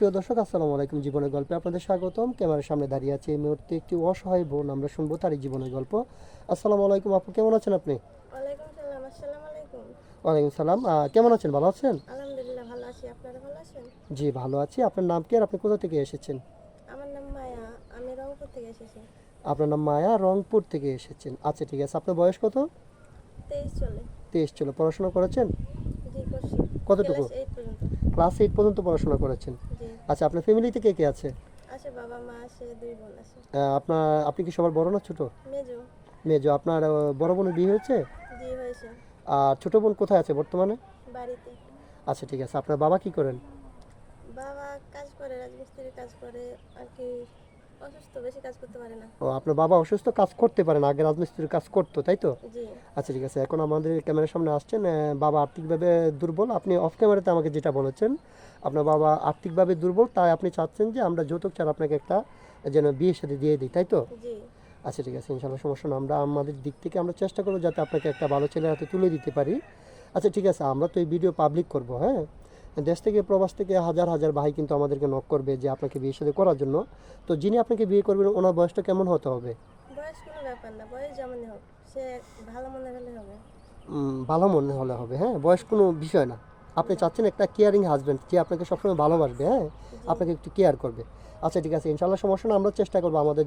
প্রিয় দর্শক, আসসালামু আলাইকুম। জীবনের গল্পে আপনাদের স্বাগতম। ক্যামেরার সামনে দাঁড়িয়ে আছে এই মুহূর্তে একটি অসহায় বোন। আমরা শুনবো তারই জীবনের গল্প। আসসালামু আলাইকুম আপু, কেমন আছেন আপনি? ওয়ালাইকুম সালাম। আসসালামু আলাইকুম। ওয়ালাইকুম সালাম। কেমন আছেন, ভালো আছেন? আলহামদুলিল্লাহ ভালো আছি। আপনারা ভালো আছেন? জি ভালো আছি। আপনার নাম কি আর আপনি কোথা থেকে এসেছেন? আমার নাম মায়া। আমি রংপুর থেকে এসেছি। আপনার নাম মায়া, রংপুর থেকে এসেছেন। আচ্ছা ঠিক আছে। আপনার বয়স কত? 23 চলে। 23 চলো। পড়াশোনা করেছেন? জি করছি। কতটুকু? ক্লাস 8 পর্যন্ত। ক্লাস 8 পর্যন্ত পড়াশোনা করেছেন। জি। আচ্ছা, আপনার ফ্যামিলিতে কে কে আছে? আছে বাবা মা আছে, 2 বোন আছে। আপনি কি সবার বড় না ছোট? মেজো। মেজো। আপনার বড় বোনের বিয়ে হয়েছে? জি হয়েছে। আর ছোট বোন কোথায় আছে বর্তমানে? বাড়িতে। আচ্ছা ঠিক আছে। আপনার বাবা কি করেন? বাবা কাজ করে, রাজমিস্ত্রির কাজ করে আর কি। অসুস্থ, বেশি কাজ করতে পারে না। ও, আপনার বাবা অসুস্থ, কাজ করতে পারেন, আগে রাজমিস্ত্রির কাজ করতো তাই তো? জি। আচ্ছা ঠিক আছে। এখন আমাদের ক্যামেরার সামনে আসছেন, বাবা আর্থিকভাবে দুর্বল। আপনি অফ ক্যামেরাতে আমাকে যেটা বলেছেন, আপনার বাবা আর্থিকভাবে দুর্বল, তাই আপনি চাচ্ছেন যে আমরা যৌতুক ছাড়া আপনাকে একটা যেন বিয়ের সাথে দিয়ে দিই, তাই তো? জি। আচ্ছা ঠিক আছে, ইনশাল্লাহ সমস্যা না। আমরা আমাদের দিক থেকে আমরা চেষ্টা করবো যাতে আপনাকে একটা ভালো ছেলের হাতে তুলে দিতে পারি। আচ্ছা ঠিক আছে, আমরা তো এই ভিডিও পাবলিক করব, হ্যাঁ? দেশ থেকে প্রবাস থেকে হাজার হাজার ভাই কিন্তু আমাদেরকে নক করবে যে আপনাকে বিয়ের সাথে করার জন্য। তো যিনি আপনাকে বিয়ে করবেন ওনার বয়সটা কেমন হতে হবে? বয়স কোনো ব্যাপার না, বয়স যেমনই হোক, সে ভালো মনে হলে হবে। ভালো মনে হলে হবে, হ্যাঁ? বয়স কোনো বিষয় না। আপনি চাচ্ছেন একটা কেয়ারিং হাজব্যান্ড যে আপনাকে সবসময় ভালোবাসবে, হ্যাঁ? আপনাকে একটু কেয়ার করবে। আচ্ছা ঠিক আছে, ইনশাল্লাহ সমস্যা না। আমরা চেষ্টা করবো আমাদের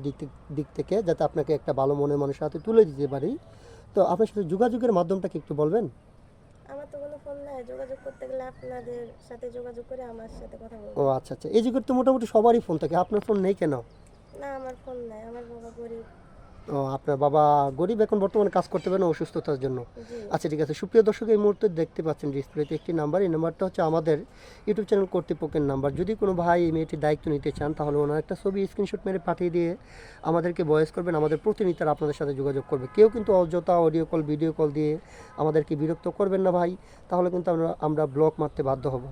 দিক থেকে যাতে আপনাকে একটা ভালো মনের মানুষের হাতে তুলে দিতে পারি। তো আপনার সাথে যোগাযোগের মাধ্যমটা কি একটু বলবেন? আমার তো কোনো ফোন নাই, যোগাযোগ করতে গেলে আপনাদের সাথে যোগাযোগ করে আমার সাথে কথা ও বলবো। আচ্ছা আচ্ছা, এই যুগের তো মোটামুটি সবারই ফোন থাকে, আপনার ফোন নেই কেন? না, আমার ফোন নাই, আমার বাবা গরিব। ও, আপনার বাবা গরিব, এখন বর্তমানে কাজ করতে পারেন অসুস্থতার জন্য। জি। আচ্ছা ঠিক আছে। সুপ্রিয় দর্শক, এই মুহূর্তে দেখতে পাচ্ছেন ডিসপ্লেতে একটি নাম্বার। এই নাম্বারটা হচ্ছে আমাদের ইউটিউব চ্যানেল কর্তৃপক্ষের নাম্বার। যদি কোনো ভাই এই মেয়েটির দায়িত্ব নিতে চান তাহলে ওনার একটা ছবি স্ক্রিনশট মেরে পাঠিয়ে দিয়ে আমাদেরকে ভয়েস করবেন। আমাদের প্রতিনিধিরা আপনাদের সাথে যোগাযোগ করবে। কেউ কিন্তু অযথা অডিও কল ভিডিও কল দিয়ে আমাদেরকে বিরক্ত করবেন না ভাই, তাহলে কিন্তু আমরা ব্লক মারতে বাধ্য হব।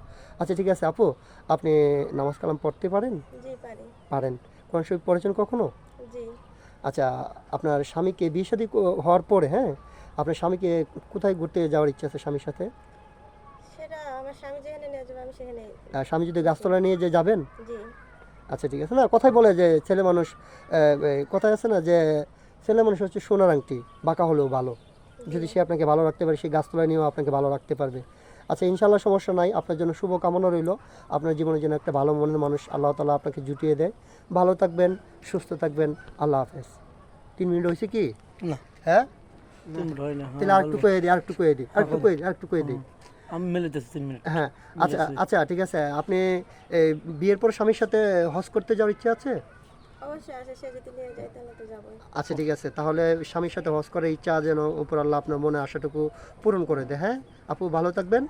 আচ্ছা ঠিক আছে আপু, আপনি নামাজ কালাম পড়তে পারেন? জি পারি। পারেন। কোরআন শরীফ পড়েছেন কখনো? জি। আচ্ছা, আপনার স্বামীকে বিয়ে শাদী হওয়ার পরে, হ্যাঁ, আপনার স্বামীকে কোথায় ঘুরতে যাওয়ার ইচ্ছা আছে স্বামীর সাথে? সেটা আমার স্বামী যেখানে নিয়ে যাবে আমি সেখানে। স্বামী যদি গাছতলায় নিয়ে যে যাবেন? জি। আচ্ছা ঠিক আছে। না, কথাই বলে যে ছেলে মানুষ, কথায় আছে না যে ছেলে মানুষ হচ্ছে সোনার আংটি, বাঁকা হলেও ভালো। যদি সে আপনাকে ভালো রাখতে পারে, সে গাছতলায় নিয়েও আপনাকে ভালো রাখতে পারবে। আচ্ছা ইনশাল্লাহ সমস্যা নাই। আপনার জন্য শুভ কামনা রইল। আপনার জীবনের জন্য একটা ভালো মনের মানুষ আল্লাহ তাআলা আপনাকে জুটিয়ে দেয়। ভালো থাকবেন, সুস্থ থাকবেন। আল্লাহ হাফেজ। 3 মিনিট হয়েছে কি? না, হ্যাঁ, 3 মিনিট হয় না। তাহলে আরেকটু কয়ে দিই, আরেকটু কয়ে দিই, আরেকটু কয়ে দিই, আরেকটু কয়ে দিই। আমি মেলাইতেছি 3 মিনিট। হ্যাঁ। আচ্ছা আচ্ছা ঠিক আছে। আপনি বিয়ের পর স্বামীর সাথে হজ করতে যাওয়ার ইচ্ছা আছে? অবশ্যই আছে, সে যদি নিয়ে যায় তাহলে তো যাবোই। আচ্ছা ঠিক আছে, তাহলে স্বামীর সাথে হজ করার ইচ্ছা যেন উপর আল্লাহ আপনার মনে আশাটুকু পূরণ করে দেয়, হ্যাঁ? আপু ভালো থাকবেন।